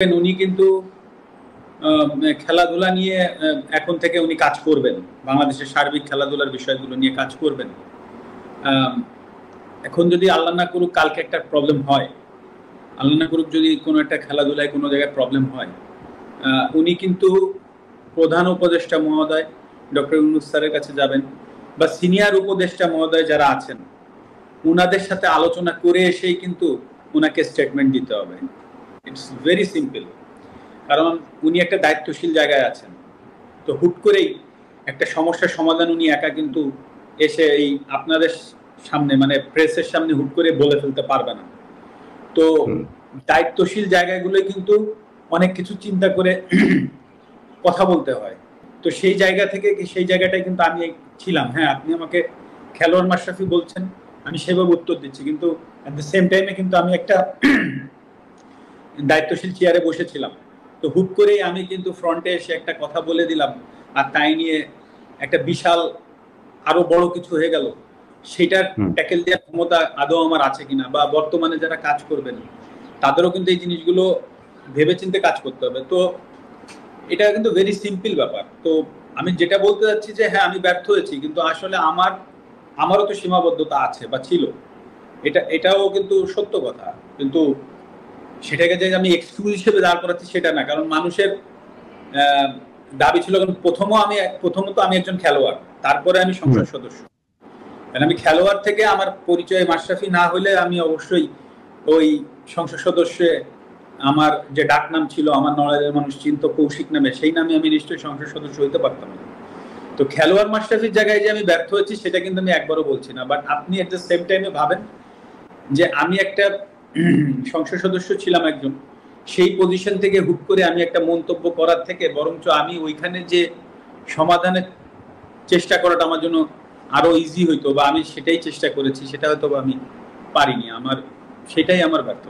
উনি কিন্তু খেলাধুলা নিয়ে এখন থেকে উনি কাজ করবেন, বাংলাদেশের সার্বিক খেলাধুলার বিষয়গুলো নিয়ে কাজ করবেন। এখন যদি আল্লাহ না করুক কালকে একটা প্রবলেম হয়, আল্লাহ না করুক যদি কোনো একটা খেলাধুলায় কোনো জায়গায় প্রবলেম হয়, উনি কিন্তু প্রধান উপদেষ্টা মহোদয় ডক্টর ইউনূস স্যারের কাছে যাবেন, বা সিনিয়র উপদেষ্টা মহোদয় যারা আছেন উনাদের সাথে আলোচনা করে এসেই কিন্তু উনাকে স্টেটমেন্ট দিতে হবে। It's very simple. কারণ উনি একটা দায়িত্বশীল জায়গায় আছেন, তো হুট করেই একটা সমস্যার সমাধান উনি একা কিন্তু এসে এই আপনাদের সামনে মানে প্রেসের সামনে হুট করে বলে ফেলতে পারবে না। তো দায়িত্বশীল জায়গাগুলোই কিন্তু অনেক কিছু চিন্তা করে কথা বলতে হয়। তো সেই জায়গা থেকে সেই জায়গাটাই কিন্তু আমি ছিলাম। হ্যাঁ, আপনি আমাকে খেলোয়াড় মাশরাফি বলছেন, আমি সেভাবে উত্তর দিচ্ছি, কিন্তু অ্যাট দ্য সেম টাইমে কিন্তু আমি একটা দায়িত্বশীল চেয়ারে বসেছিলাম। তো হুট করেই আমি কিন্তু ফ্রন্টে এসে একটা কথা বলে দিলাম, আর তাই নিয়ে একটা বিশাল আরো বড় কিছু হয়ে গেল। সেটার ট্যাকেল দেওয়ার ক্ষমতা আদৌ আমার আছে কিনা, বা বর্তমানে যারা কাজ করবেন তাদেরও কিন্তু এই জিনিসগুলো ভেবেচিন্তে কাজ করতে হবে। তো এটা কিন্তু ভেরি সিম্পল ব্যাপার। তো আমি যেটা বলতে চাচ্ছি যে হ্যাঁ, আমি ব্যর্থ হয়েছি, কিন্তু আসলে আমারও তো সীমাবদ্ধতা আছে বা ছিল, এটাও কিন্তু সত্য কথা। কিন্তু সেটাকে যে আমি এক্সকিউজ হিসেবে দাঁড় করাচ্ছি সেটা না, কারণ মানুষের দাবি ছিল। প্রথমত আমি একজন খেলোয়াড়, তারপরে আমি সংসদ সদস্য। আমি খেলোয়াড় থেকে আমার পরিচয় মাশরাফি না হলে আমি অবশ্যই ওই সংসদ সদস্যে আমার যে ডাক নাম ছিল, আমার নলেজের মানুষ চিন্ত কৌশিক নামে, সেই নামে আমি নিশ্চয়ই সংসদ সদস্য হইতে পারতাম না। তো খেলোয়াড় মাশরাফির জায়গায় যে আমি ব্যর্থ হয়েছি সেটা কিন্তু আমি একবারও বলছি না। বাট আপনি এট দ্য সেম টাইমে ভাবেন যে আমি একটা সংসদ সদস্য ছিলাম একজন, সেই পজিশন থেকে হুট করে আমি একটা মন্তব্য করার থেকে বরঞ্চ আমি ওইখানে যে সমাধানের চেষ্টা করাটা আমার জন্য আরো ইজি হইতো, বা আমি সেটাই চেষ্টা করেছি, সেটা হয়তো আমি পারিনি। সেটাই আমার ব্যর্থতা।